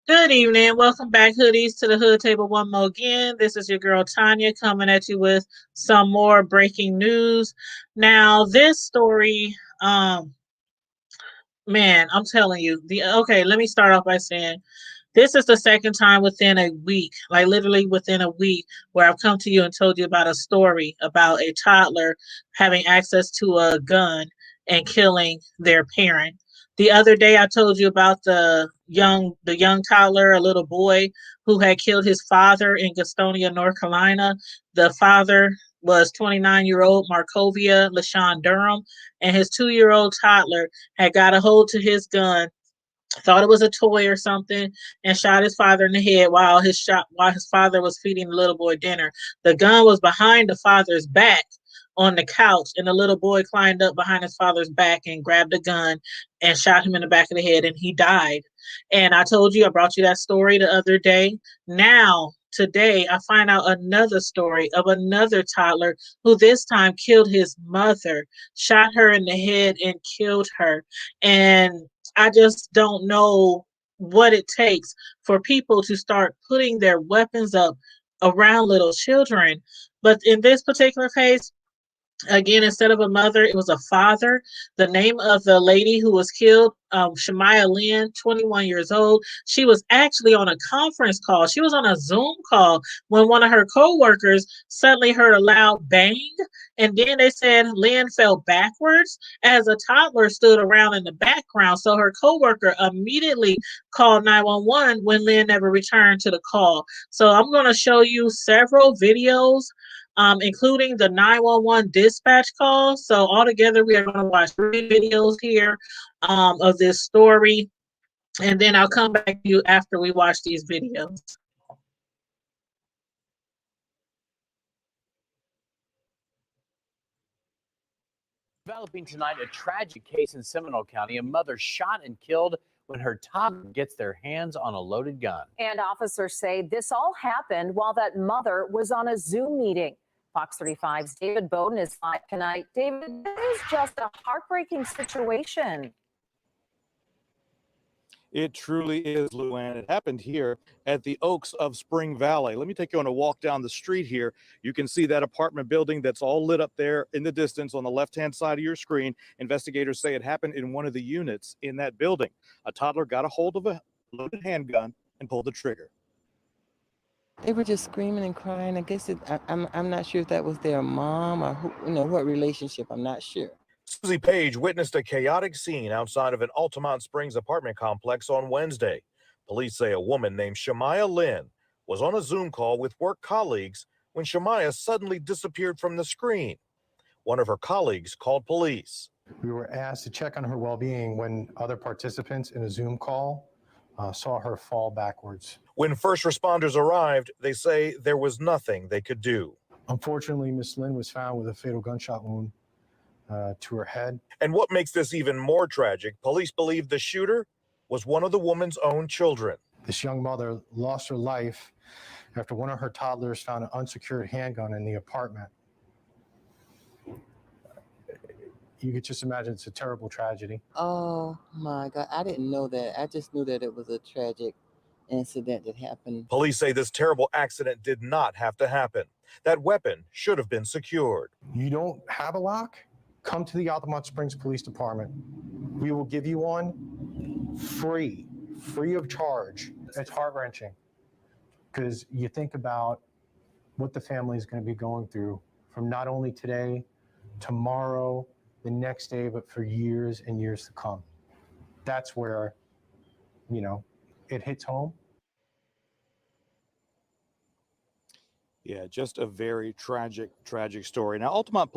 Good evening. Welcome back, hoodies, to the Hood Table one more again. This is your girl Tanya coming at you with some more breaking news. Now, this story, man, I'm telling you, let me start off by saying this is the second time within a week, like literally within a week, where I've come to you and told you about a story about a toddler having access to a gun and killing their parent. The other day I told you about the young toddler, a little boy who had killed his father in Gastonia, North Carolina. The father was 29-year-old Markovia LaShawn Durham, and his 2-year-old toddler had got a hold to his gun, thought it was a toy or something, and shot his father in the head while his father was feeding the little boy dinner. The gun was behind the father's back on the couch, and the little boy climbed up behind his father's back and grabbed a gun and shot him in the back of the head, and he died. And I brought you that story the other day. Now today I find out another story of another toddler who this time killed his mother, shot her in the head and killed her. And I just don't know what it takes for people to start putting their weapons up around little children. But in this particular case, again, instead of a mother, it was a father. The name of the lady who was killed, Shamaya Lynn, 21 years old. She was actually on a conference call. She was on a Zoom call when one of her co-workers suddenly heard a loud bang. And then they said Lynn fell backwards as a toddler stood around in the background. So her co-worker immediately called 911 when Lynn never returned to the call. So I'm going to show you several videos, including the 911 dispatch call. So altogether, we are going to watch 3 videos here, of this story, and then I'll come back to you after we watch these videos. Developing tonight, a tragic case in Seminole County. A mother shot and killed when her toddler gets their hands on a loaded gun. And officers say this all happened while that mother was on a Zoom meeting. Fox 35's David Bowden is live tonight. David, this is just a heartbreaking situation. It truly is, Luann. It happened here at the Oaks of Spring Valley. Let me take you on a walk down the street here. You can see that apartment building that's all lit up there in the distance on the left-hand side of your screen. Investigators say it happened in one of the units in that building. A toddler got a hold of a loaded handgun and pulled the trigger. They were just screaming and crying. I guess I'm not sure if that was their mom or who, what relationship. I'm not sure. Susie Page witnessed a chaotic scene outside of an Altamont Springs apartment complex on Wednesday. Police say a woman named Shamaya Lynn was on a Zoom call with work colleagues when Shamaya suddenly disappeared from the screen. One of her colleagues called police. We were asked to check on her well-being when other participants in a Zoom call saw her fall backwards. When first responders arrived, they say there was nothing they could do. Unfortunately, Miss Lynn was found with a fatal gunshot wound to her head. And what makes this even more tragic, police believe the shooter was one of the woman's own children. This young mother lost her life after one of her toddlers found an unsecured handgun in the apartment. You could just imagine it's a terrible tragedy. Oh my God, I didn't know that. I just knew that it was a tragic incident that happened. Police say this terrible accident did not have to happen. That weapon should have been secured. You don't have a lock? Come to the Altamont Springs Police Department. We will give you one free of charge. It's heart-wrenching because you think about what the family is going to be going through from not only today, tomorrow, the next day, but for years and years to come. That's where, it hits home. Yeah, just a very tragic story. Now, Altamont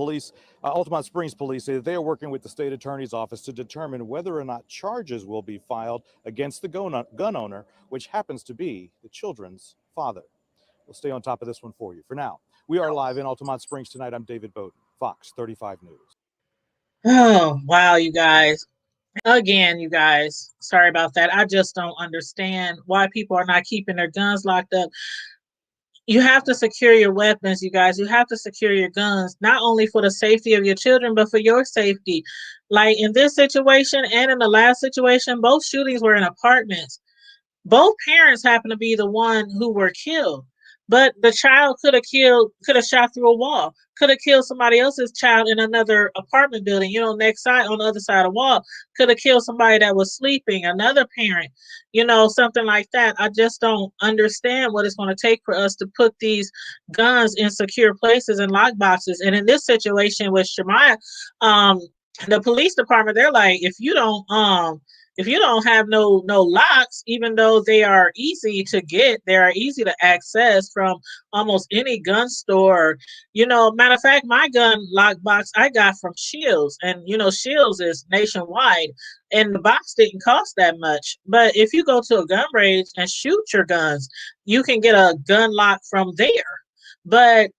Springs Police say that they are working with the state attorney's office to determine whether or not charges will be filed against the gun owner, which happens to be the children's father. We'll stay on top of this one for you. For now, we are live in Altamont Springs tonight. I'm David Bowden, Fox 35 News. Oh, wow, you guys. Again, you guys, sorry about that. I just don't understand why people are not keeping their guns locked up. You have to secure your weapons, you guys. You have to secure your guns, not only for the safety of your children, but for your safety. Like in this situation and in the last situation, both shootings were in apartments. both parents happen to be the one who were killed. But the child could have shot through a wall, could have killed somebody else's child in another apartment building, next side on the other side of the wall, could have killed somebody that was sleeping, another parent, something like that. I just don't understand what it's going to take for us to put these guns in secure places and lock boxes. And in this situation with Shamaya, the police department, they're like, if you don't have no locks, even though they are easy to get, they are easy to access from almost any gun store. Matter of fact, my gun lock box I got from Shields, and Shields is nationwide, and the box didn't cost that much. But if you go to a gun range and shoot your guns, you can get a gun lock from there. But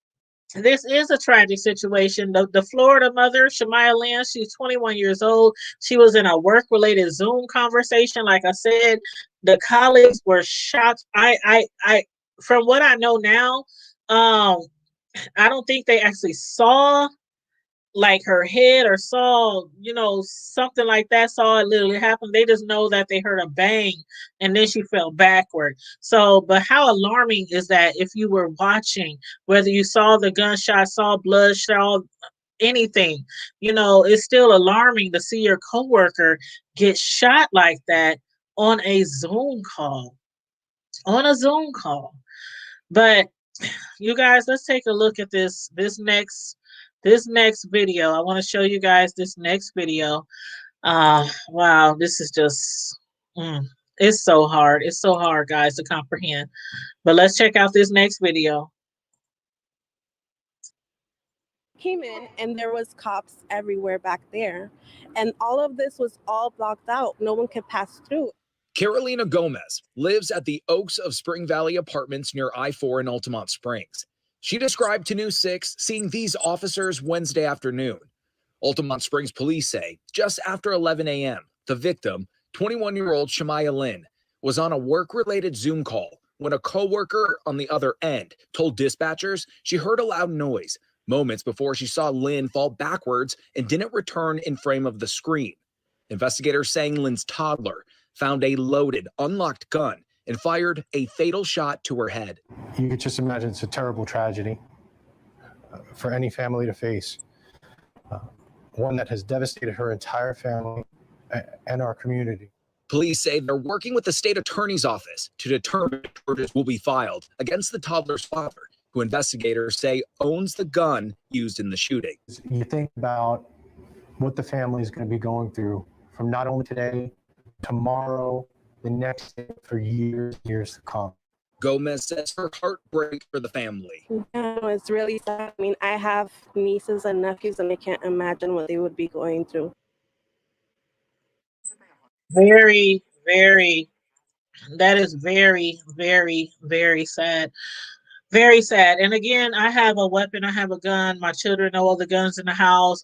this is a tragic situation. The Florida mother, Shamaya Lynn, she's 21 years old. She was in a work-related Zoom conversation. Like I said, the colleagues were shocked. From what I know now, I don't think they actually saw like her head or saw, something like that, saw it literally happen. They just know that they heard a bang and then she fell backward. So, but how alarming is that if you were watching, whether you saw the gunshot, saw blood, saw anything, it's still alarming to see your coworker get shot like that on a Zoom call. On a Zoom call. But you guys, let's take a look at this next video. I want to show you guys this next video. Wow, this is just it's so hard. It's so hard, guys, to comprehend. But let's check out this next video. Came in and there was cops everywhere back there, and all of this was all blocked out. No one could pass through. Carolina Gomez lives at the Oaks of Spring Valley Apartments near I-4 in Altamont Springs. She described to News 6 seeing these officers Wednesday afternoon. Altamont Springs police say just after 11 a.m., the victim, 21-year-old Shamaya Lynn, was on a work-related Zoom call when a coworker on the other end told dispatchers she heard a loud noise moments before she saw Lynn fall backwards and didn't return in frame of the screen. Investigators saying Lynn's toddler found a loaded, unlocked gun and fired a fatal shot to her head. You could just imagine it's a terrible tragedy for any family to face. One that has devastated her entire family and our community. Police say they're working with the state attorney's office to determine if charges will be filed against the toddler's father, who investigators say owns the gun used in the shooting. You think about what the family is going to be going through from not only today, tomorrow, the next day, for years to come. Gomez says her heart breaks for the family. It's really sad. I mean, I have nieces and nephews, and I can't imagine what they would be going through. Very, very, that is very, very, very sad. Very sad. And again, I have a weapon. I have a gun. My children know all the guns in the house.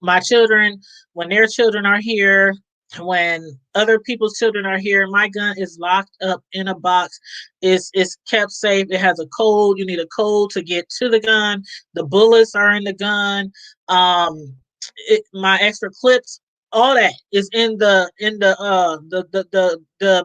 My children, when their children are here, when other people's children are here, my gun is locked up in a box. It's kept safe. It has a code. You need a code to get to the gun. The bullets are in the gun. My extra clips, all that is in the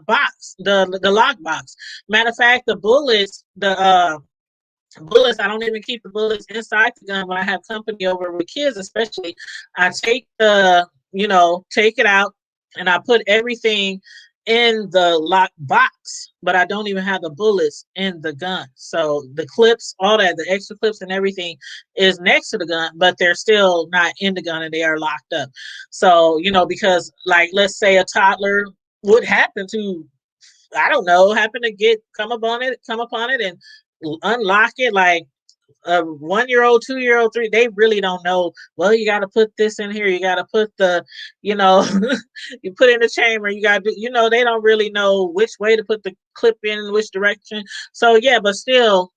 box, the lock box. Matter of fact, the bullets, bullets, I don't even keep the bullets inside the gun when I have company over with kids, especially. I take take it out and I put everything in the lock box, but I don't even have the bullets in the gun. So the clips, all that, the extra clips and everything is next to the gun, but they're still not in the gun and they are locked up. So, because like, let's say a toddler would happen to, I don't know, come upon it and unlock it, like a 1-year-old, 2-year-old, 3, they really don't know. Well, you got to put this in here. You got to put the, you put in the chamber. You got to, they don't really know which way to put the clip in, which direction. So yeah, but still,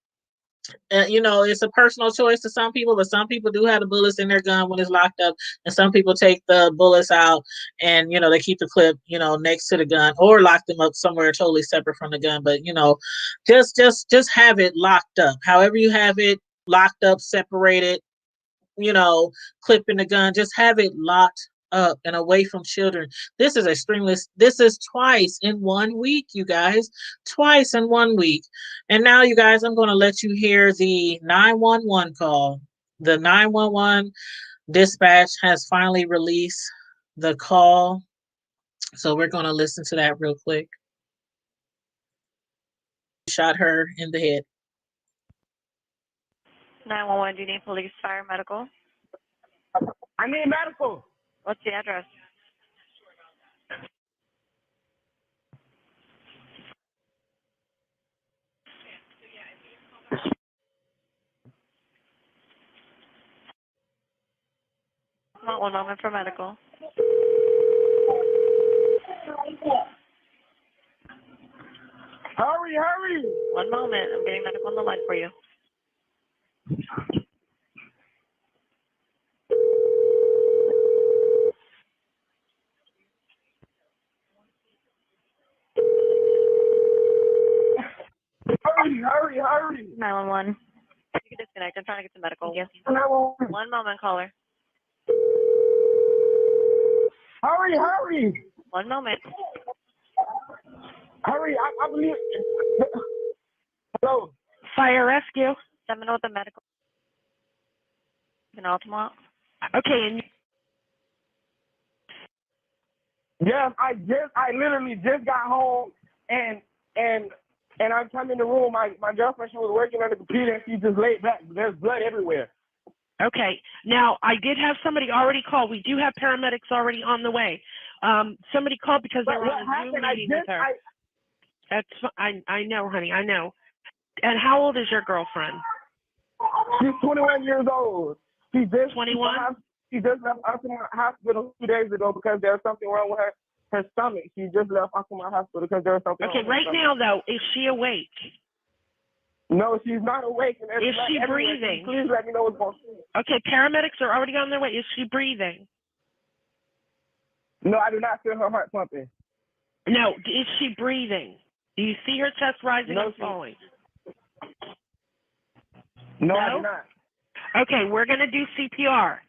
it's a personal choice to some people, but some people do have the bullets in their gun when it's locked up, and some people take the bullets out and they keep the clip next to the gun or lock them up somewhere totally separate from the gun. But just have it locked up. However you have it locked up, separated, clip in the gun, just have it locked up and away from children. This is extremely, this is twice in 1 week, you guys, twice in 1 week. And now, you guys, I'm going to let you hear the 911 call. The 911 dispatch has finally released the call. So we're going to listen to that real quick. Shot her in the head. 911, do you need police, fire, medical? I need medical. What's the address? Come on, 1 moment for medical. Hurry, hurry. 1 moment, I'm getting medical on the line for you. Hurry. 911. You can disconnect. I'm trying to get to medical. Yes. 911. 1 moment, caller. Hurry. 1 moment. Hurry, I believe. Hello. Fire rescue. Seminole with the medical. In Altamont. Okay. And yes, I literally just got home and I come in the room. My girlfriend, she was working on the computer and she just laid back. There's blood everywhere. Okay. Now, I did have somebody already call. We do have paramedics already on the way. Somebody called because they were on a Zoom meeting with her. I know, honey. I know. And how old is your girlfriend? She's 21 years old. She just 21. She just left Altamont Hospital 2 days ago because there's something wrong with her stomach. She just left Altamont Hospital because there's something wrong with her right stomach. now, though, is she awake? No, she's not awake. And is she breathing? Please let me know what's going on. Okay, paramedics are already on their way. Is she breathing? No, I do not feel her heart pumping. No, is she breathing? Do you see her chest rising and falling? No, I do not. Okay, we're going to do CPR.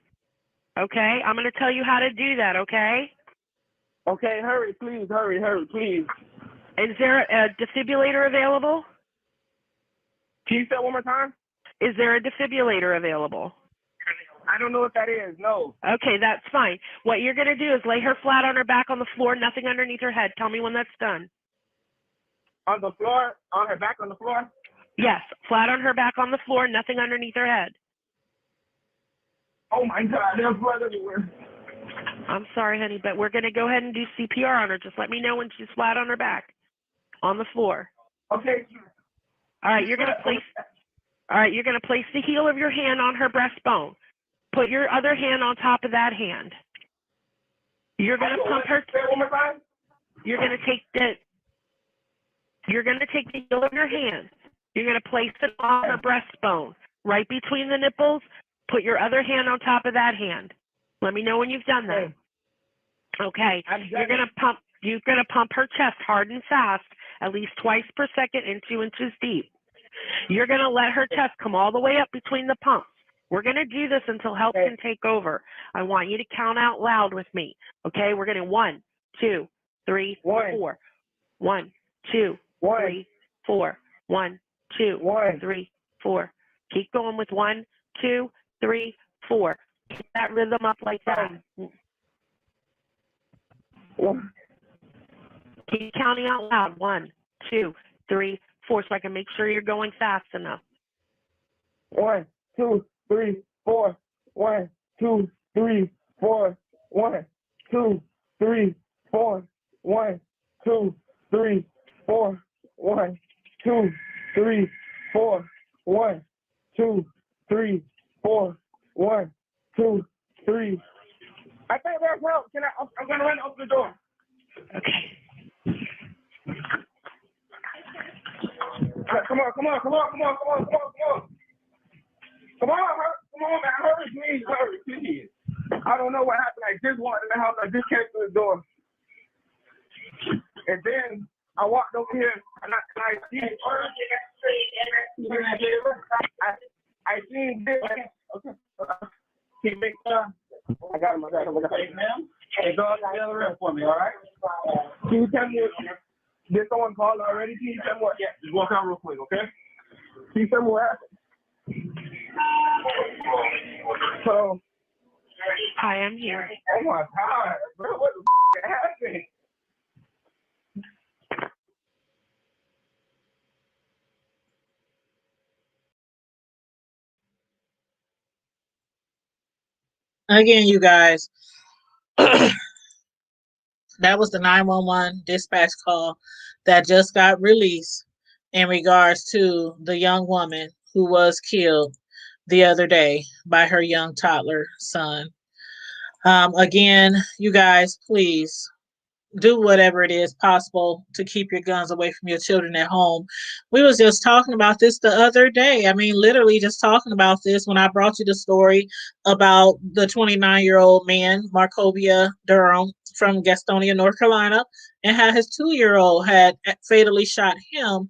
Okay, I'm going to tell you how to do that, okay? Okay, hurry, please. Is there a defibrillator available? Can you say it one more time? Is there a defibrillator available? I don't know what that is, no. Okay, that's fine. What you're going to do is lay her flat on her back on the floor, nothing underneath her head. Tell me when that's done. On the floor? On her back on the floor? Yes, flat on her back on the floor, nothing underneath her head. Oh my God, there's blood everywhere. I'm sorry, honey, but we're going to go ahead and do CPR on her. Just let me know when she's flat on her back on the floor. Okay. All right, you're going to place the heel of your hand on her breastbone. Put your other hand on top of that hand. You're going to pump her. You're going to take the heel of your hand. You're going to place it on her breastbone, right between the nipples. Put your other hand on top of that hand. Let me know when you've done that. Okay. You're going to pump her chest hard and fast, at least twice per second and 2 inches deep. You're going to let her chest come all the way up between the pumps. We're going to do this until help can take over. I want you to count out loud with me. Okay? We're going to 1, 2, 3, 4. 1, 2, 3, 4. 1, 2, 3, 4. Keep going with 1, 2, 3, 4. Keep that rhythm up like that. Keep counting out loud. 1, 2, 3, 4, so I can make sure you're going fast enough. 1, 2, 3, 4. 1, 2, 3, 4. 1, 2, 3, 4. 1, 2, 3, 4. 1, 2, 3, 4. 1, 2, 3, 4. 1, 2, 3. I think there's help. I'm gonna run open the door. Okay. Come on, man. Hurry, please. I don't know what happened. I just walked in the house. I just came through the door. And then I walked over here and I seen this. Okay. I got him. Ma'am? Hey, go out to the other end for me, all right? Can you tell me if did someone call already? Can you tell me what? Yeah, just walk out real quick, okay? Can you tell me what happened? So, Hi, I'm here. oh my God, bro, what the happened? Again, you guys, that was the 911 dispatch call that just got released in regards to the young woman who was killed the other day by her young toddler son. Again, you guys, please do whatever it is possible to keep your guns away from your children at home. We was just talking about this the other day. I mean, literally just talking about this when I brought you the story about the 29-year-old man, Markovia Durham from Gastonia, North Carolina, and how his 2-year-old had fatally shot him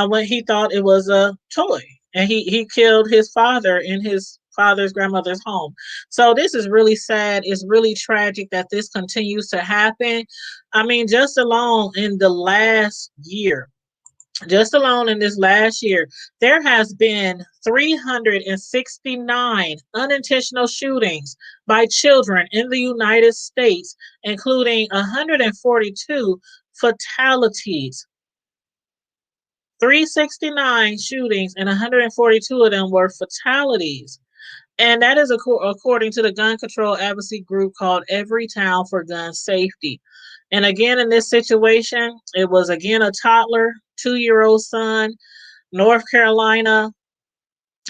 when he thought it was a toy. And he killed his father in his father's grandmother's home. So this is really sad. It's really tragic that this continues to happen. I mean, just alone in the last year, just alone in this last year, there has been 369 unintentional shootings by children in the United States, including 142 fatalities. 369 shootings and 142 of them were fatalities. And that is according to the gun control advocacy group called Every Town for Gun Safety. And again, in this situation, it was again a toddler, 2-year-old son, North Carolina.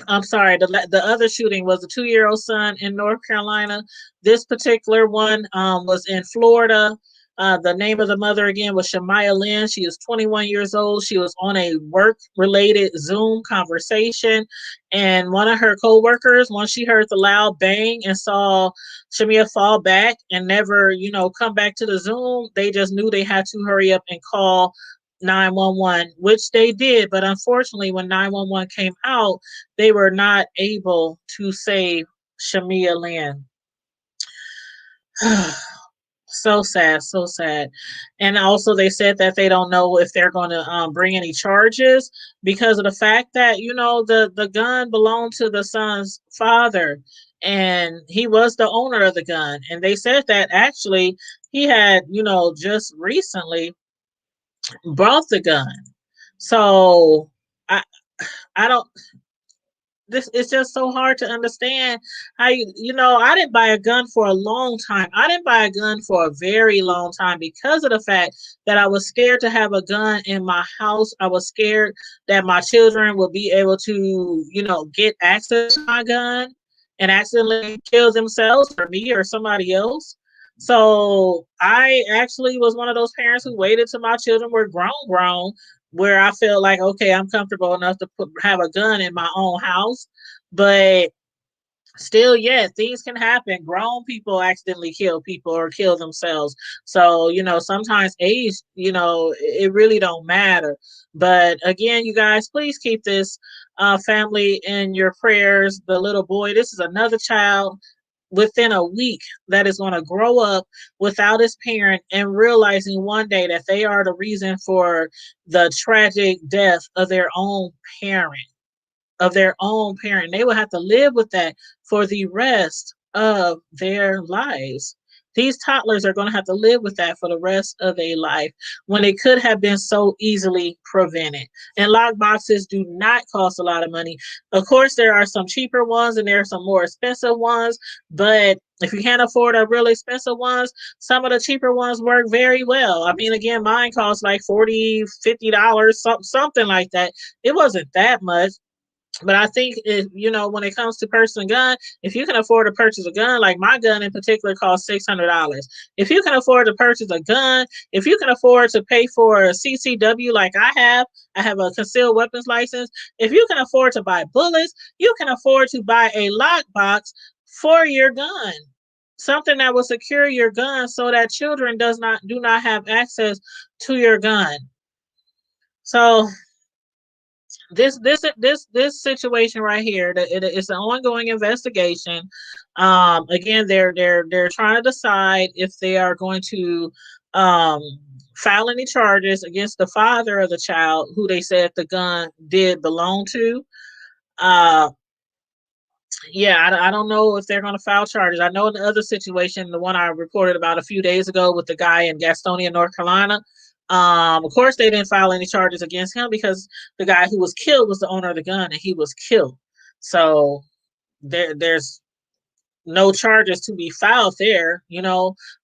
I'm sorry, the other shooting was a 2-year-old son in North Carolina. This particular one was in Florida. The name of the mother again was Shamaya Lynn. She is 21 years old. She was on a work-related Zoom conversation, and one of her co-workers, once she heard the loud bang and saw Shamia fall back and never, come back to the Zoom, they just knew they had to hurry up and call 911, which they did. But unfortunately, when 911 came out, they were not able to save Shamia Lynn. So sad, so sad. And also, they said that they don't know if they're going to bring any charges because of the fact that the gun belonged to the son's father, and he was the owner of the gun. And they said that actually he had just recently brought the gun. So I don't. This it's just so hard to understand how I didn't buy a gun for a long time. I didn't buy a gun for a very long time because of the fact that I was scared to have a gun in my house. I was scared that my children would be able to, get access to my gun and accidentally kill themselves or me or somebody else. So I actually was one of those parents who waited till my children were grown, where I felt like, okay, I'm comfortable enough to have a gun in my own house. But still, yeah, things can happen. Grown people accidentally kill people or kill themselves. So, sometimes age, it really don't matter. But again, you guys, please keep this family in your prayers. The little boy, this is another child within a week that is going to grow up without his parent and realizing one day that they are the reason for the tragic death of their own parent. They will have to live with that for the rest of their lives. These toddlers are going to have to live with that for the rest of their life when it could have been so easily prevented. And lock boxes do not cost a lot of money. Of course, there are some cheaper ones and there are some more expensive ones. But if you can't afford a really expensive ones, some of the cheaper ones work very well. I mean, again, mine cost like $40, $50, something like that. It wasn't that much. But I think when it comes to purchasing a gun, if you can afford to purchase a gun, like my gun in particular costs $600. If you can afford to purchase a gun, if you can afford to pay for a CCW like I have a concealed weapons license. If you can afford to buy bullets, you can afford to buy a lockbox for your gun. Something that will secure your gun so that children do not have access to your gun. So this situation right here, it's an ongoing investigation. Again, they're trying to decide if they are going to um file any charges against the father of the child, who they said the gun did belong to. uh yeah, I don't know if they're going to file charges. I know in the other situation, the one I reported about a few days ago with the guy in Gastonia, North Carolina, of course they didn't file any charges against him because the guy who was killed was the owner of the gun and he was killed. So there's no charges to be filed there,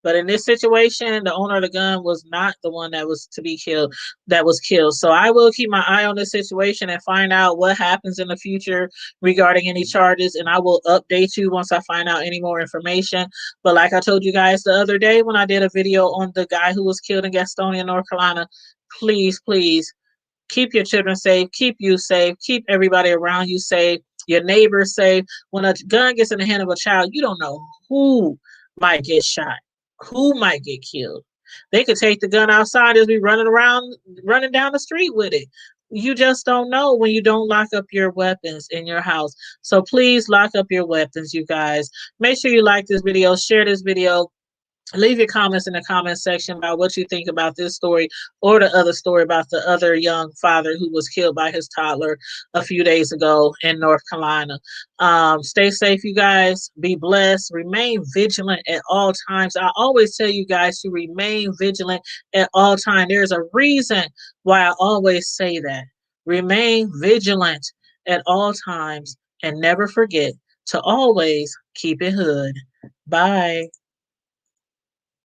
But in this situation, the owner of the gun was not the one that was to be killed, that was killed. So I will keep my eye on this situation and find out what happens in the future regarding any charges. And I will update you once I find out any more information. But like I told you guys the other day when I did a video on the guy who was killed in Gastonia, North Carolina, please, please keep your children safe, keep you safe, keep everybody around you safe, your neighbors safe. When a gun gets in the hand of a child, you don't know who might get shot, who might get killed. They could take the gun outside and be running around, running down the street with it. You just don't know when you don't lock up your weapons in your house. So please lock up your weapons, you guys. Make sure you like this video, share this video, leave your comments in the comment section about what you think about this story or the other story about the other young father who was killed by his toddler a few days ago in North Carolina. Stay safe, you guys. Be blessed. Remain vigilant at all times. I always tell you guys to remain vigilant at all times. There's a reason why I always say that. Remain vigilant at all times and never forget to always keep it hood. Bye.